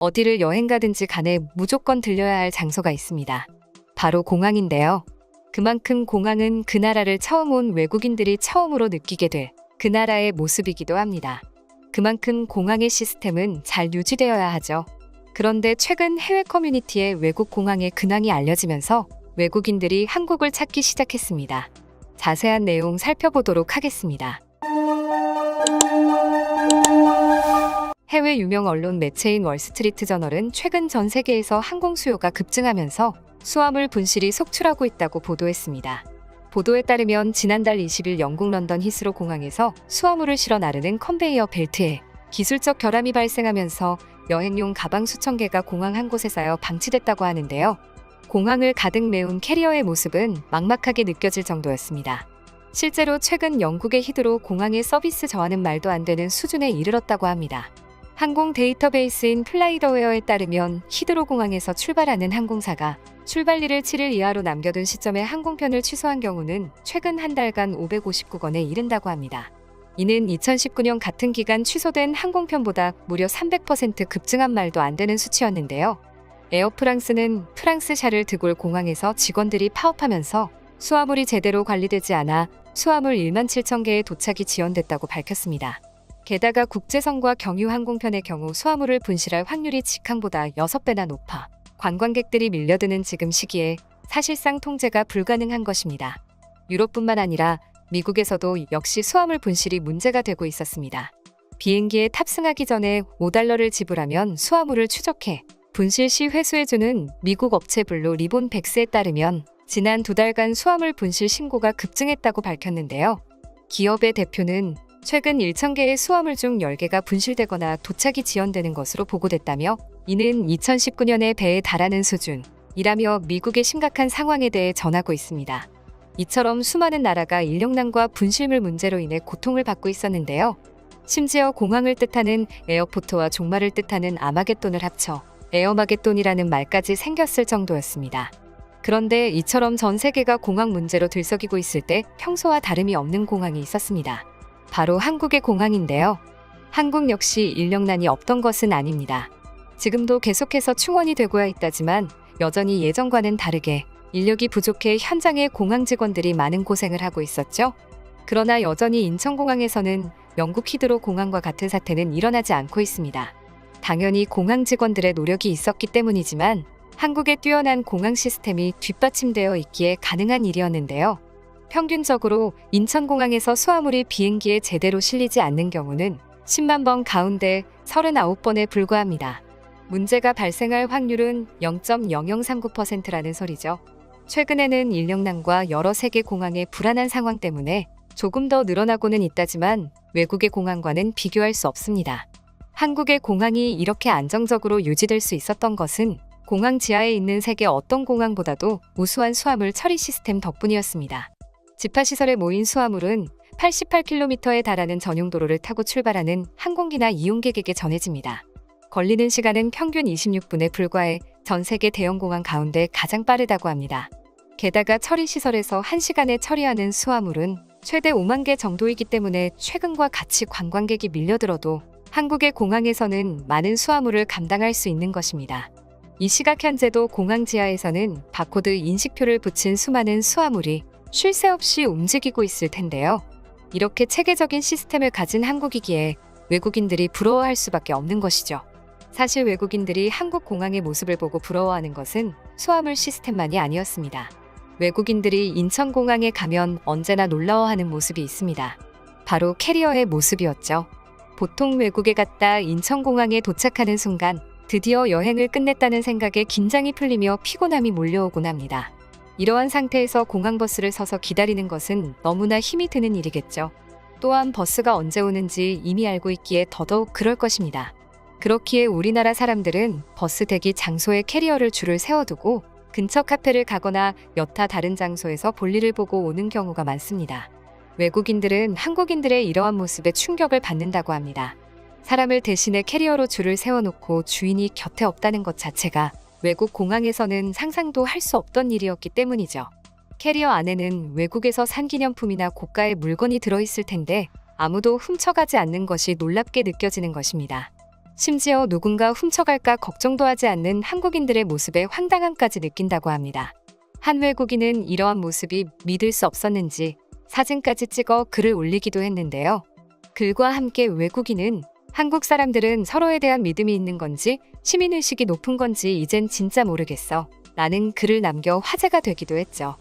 어디를 여행 가든지 간에 무조건 들려야 할 장소가 있습니다. 바로 공항인데요. 그만큼 공항은 그 나라를 처음 온 외국인들이 처음으로 느끼게 될 그 나라의 모습이기도 합니다. 그만큼 공항의 시스템은 잘 유지되어야 하죠. 그런데 최근 해외 커뮤니티에 외국 공항의 근황이 알려지면서 외국인들이 한국을 찾기 시작했습니다. 자세한 내용 살펴보도록 하겠습니다. 해외 유명 언론 매체인 월스트리트 저널은 최근 전 세계에서 항공 수요가 급증하면서 수화물 분실이 속출하고 있다고 보도했습니다. 보도에 따르면 지난달 20일 영국 런던 히스로 공항에서 수화물을 실어 나르는 컨베이어 벨트에 기술적 결함이 발생하면서 여행용 가방 수천 개가 공항 한 곳에 쌓여 방치됐다고 하는데요. 공항을 가득 메운 캐리어의 모습은 막막하게 느껴질 정도였습니다. 실제로 최근 영국의 히드로 공항의 서비스 저하는 말도 안 되는 수준에 이르렀다고 합니다. 항공 데이터베이스인 플라이더웨어에 따르면 히드로 공항에서 출발하는 항공사가 출발일을 7일 이하로 남겨둔 시점에 항공편을 취소한 경우는 최근 한 달간 559건에 이른다고 합니다. 이는 2019년 같은 기간 취소된 항공편보다 무려 300% 급증한 말도 안 되는 수치였는데요. 에어프랑스는 프랑스 샤를 드골 공항에서 직원들이 파업하면서 수화물이 제대로 관리되지 않아 수화물 1만 7천 개의 도착이 지연됐다고 밝혔습니다. 게다가 국제선과 경유 항공편의 경우 수화물을 분실할 확률이 직항보다 6배나 높아 관광객들이 밀려드는 지금 시기에 사실상 통제가 불가능한 것입니다. 유럽뿐만 아니라 미국에서도 역시 수화물 분실이 문제가 되고 있었습니다. 비행기에 탑승하기 전에 $5를 지불하면 수화물을 추적해 분실 시 회수해주는 미국 업체 블루 리본 백스에 따르면 지난 2달간 수화물 분실 신고가 급증했다고 밝혔는데요. 기업의 대표는 최근 1,000개의 수화물 중 10개가 분실되거나 도착이 지연되는 것으로 보고됐다며 이는 2019년의 배에 달하는 수준이라며 미국의 심각한 상황에 대해 전하고 있습니다. 이처럼 수많은 나라가 인력난과 분실물 문제로 인해 고통을 받고 있었는데요. 심지어 공항을 뜻하는 에어포트와 종말을 뜻하는 아마겟돈을 합쳐 에어마겟돈이라는 말까지 생겼을 정도였습니다. 그런데 이처럼 전 세계가 공항 문제로 들썩이고 있을 때 평소와 다름이 없는 공항이 있었습니다. 바로 한국의 공항인데요. 한국 역시 인력난이 없던 것은 아닙니다. 지금도 계속해서 충원이 되고야 있다지만 여전히 예전과는 다르게 인력이 부족해 현장에 공항 직원들이 많은 고생을 하고 있었죠. 그러나 여전히 인천공항에서는 영국 히드로 공항과 같은 사태는 일어나지 않고 있습니다. 당연히 공항 직원들의 노력이 있었기 때문이지만 한국의 뛰어난 공항 시스템이 뒷받침되어 있기에 가능한 일이었는데요. 평균적으로 인천공항에서 수화물이 비행기에 제대로 실리지 않는 경우는 10만 번 가운데 39번에 불과합니다. 문제가 발생할 확률은 0.0039%라는 소리죠. 최근에는 인력난과 여러 세계 공항의 불안한 상황 때문에 조금 더 늘어나고는 있다지만 외국의 공항과는 비교할 수 없습니다. 한국의 공항이 이렇게 안정적으로 유지될 수 있었던 것은 공항 지하에 있는 세계 어떤 공항보다도 우수한 수화물 처리 시스템 덕분이었습니다. 집하시설에 모인 수화물은 88km에 달하는 전용 도로를 타고 출발하는 항공기나 이용객에게 전해집니다. 걸리는 시간은 평균 26분에 불과해 전 세계 대형 공항 가운데 가장 빠르다고 합니다. 게다가 처리시설에서 1시간에 처리하는 수화물은 최대 5만 개 정도이기 때문에 최근과 같이 관광객이 밀려들어도 한국의 공항에서는 많은 수화물을 감당할 수 있는 것입니다. 이 시각 현재도 공항 지하에서는 바코드 인식표를 붙인 수많은 수화물이 쉴 새 없이 움직이고 있을 텐데요. 이렇게 체계적인 시스템을 가진 한국이기에 외국인들이 부러워할 수밖에 없는 것이죠. 사실 외국인들이 한국 공항의 모습을 보고 부러워하는 것은 수화물 시스템만이 아니었습니다. 외국인들이 인천공항에 가면 언제나 놀라워하는 모습이 있습니다. 바로 캐리어의 모습이었죠. 보통 외국에 갔다 인천공항에 도착하는 순간 드디어 여행을 끝냈다는 생각에 긴장이 풀리며 피곤함이 몰려오곤 합니다. 이러한 상태에서 공항버스를 서서 기다리는 것은 너무나 힘이 드는 일이겠죠. 또한 버스가 언제 오는지 이미 알고 있기에 더더욱 그럴 것입니다. 그렇기에 우리나라 사람들은 버스 대기 장소에 캐리어를 줄을 세워두고 근처 카페를 가거나 여타 다른 장소에서 볼일을 보고 오는 경우가 많습니다. 외국인들은 한국인들의 이러한 모습에 충격을 받는다고 합니다. 사람을 대신해 캐리어로 줄을 세워놓고 주인이 곁에 없다는 것 자체가 외국 공항에서는 상상도 할 수 없던 일이었기 때문이죠. 캐리어 안에는 외국에서 산 기념품이나 고가의 물건이 들어있을 텐데 아무도 훔쳐가지 않는 것이 놀랍게 느껴지는 것입니다. 심지어 누군가 훔쳐갈까 걱정도 하지 않는 한국인들의 모습에 황당함까지 느낀다고 합니다. 한 외국인은 이러한 모습이 믿을 수 없었는지 사진까지 찍어 글을 올리기도 했는데요. 글과 함께 외국인은 한국 사람들은 서로에 대한 믿음이 있는 건지 시민의식이 높은 건지 이젠 진짜 모르겠어 라는 글을 남겨 화제가 되기도 했죠.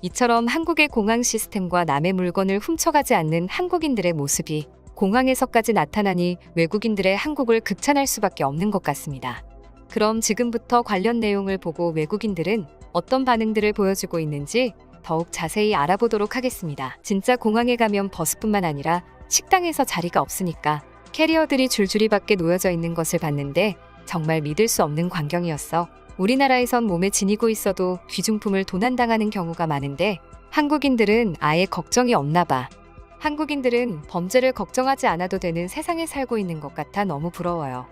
이처럼 한국의 공항 시스템과 남의 물건을 훔쳐가지 않는 한국인들의 모습이 공항에서까지 나타나니 외국인들의 한국을 극찬할 수밖에 없는 것 같습니다. 그럼 지금부터 관련 내용을 보고 외국인들은 어떤 반응들을 보여주고 있는지 더욱 자세히 알아보도록 하겠습니다. 진짜 공항에 가면 버스뿐만 아니라 식당에서 자리가 없으니까 캐리어들이 줄줄이 밖에 놓여져 있는 것을 봤는데 정말 믿을 수 없는 광경이었어. 우리나라에선 몸에 지니고 있어도 귀중품을 도난당하는 경우가 많은데 한국인들은 아예 걱정이 없나 봐. 한국인들은 범죄를 걱정하지 않아도 되는 세상에 살고 있는 것 같아 너무 부러워요.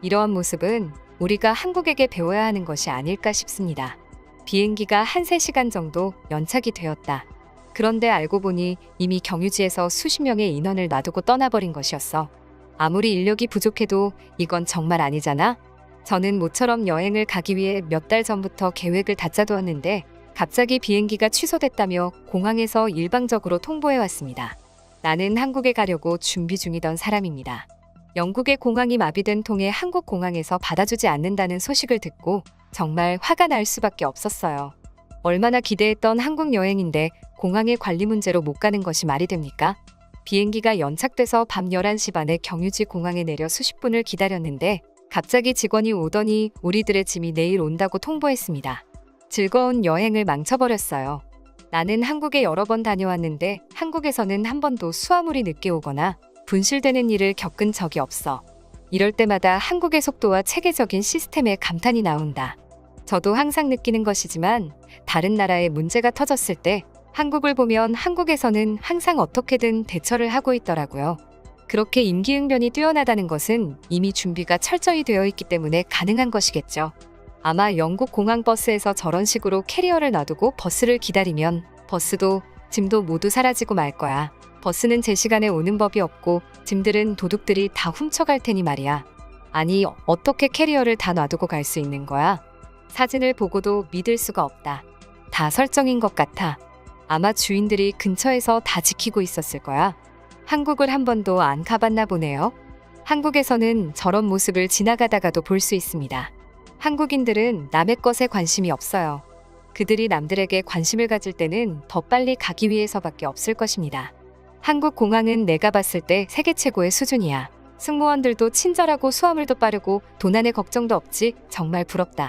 이러한 모습은 우리가 한국에게 배워야 하는 것이 아닐까 싶습니다. 비행기가 한 3시간 정도 연착이 되었다. 그런데 알고 보니 이미 경유지에서 수십 명의 인원을 놔두고 떠나버린 것이었어. 아무리 인력이 부족해도 이건 정말 아니잖아? 저는 모처럼 여행을 가기 위해 몇 달 전부터 계획을 다 짜두었는데 갑자기 비행기가 취소됐다며 공항에서 일방적으로 통보해왔습니다. 나는 한국에 가려고 준비 중이던 사람입니다. 영국의 공항이 마비된 통에 한국 공항에서 받아주지 않는다는 소식을 듣고 정말 화가 날 수밖에 없었어요. 얼마나 기대했던 한국 여행인데 공항의 관리 문제로 못 가는 것이 말이 됩니까? 비행기가 연착돼서 밤 11시 반에 경유지 공항에 내려 수십 분을 기다렸는데 갑자기 직원이 오더니 우리들의 짐이 내일 온다고 통보했습니다. 즐거운 여행을 망쳐버렸어요. 나는 한국에 여러 번 다녀왔는데 한국에서는 한 번도 수화물이 늦게 오거나 분실되는 일을 겪은 적이 없어. 이럴 때마다 한국의 속도와 체계적인 시스템에 감탄이 나온다. 저도 항상 느끼는 것이지만 다른 나라에 문제가 터졌을 때 한국을 보면 한국에서는 항상 어떻게든 대처를 하고 있더라고요. 그렇게 임기응변이 뛰어나다는 것은 이미 준비가 철저히 되어 있기 때문에 가능한 것이겠죠. 아마 영국 공항 버스에서 저런 식으로 캐리어를 놔두고 버스를 기다리면 버스도 짐도 모두 사라지고 말 거야. 버스는 제 시간에 오는 법이 없고 짐들은 도둑들이 다 훔쳐갈 테니 말이야. 아니 어떻게 캐리어를 다 놔두고 갈 수 있는 거야? 사진을 보고도 믿을 수가 없다. 다 설정인 것 같아. 아마 주인들이 근처에서 다 지키고 있었을 거야. 한국을 한 번도 안 가봤나 보네요. 한국에서는 저런 모습을 지나가다가도 볼 수 있습니다. 한국인들은 남의 것에 관심이 없어요. 그들이 남들에게 관심을 가질 때는 더 빨리 가기 위해서밖에 없을 것입니다. 한국 공항은 내가 봤을 때 세계 최고의 수준이야. 승무원들도 친절하고 수화물도 빠르고 도난의 걱정도 없지. 정말 부럽다.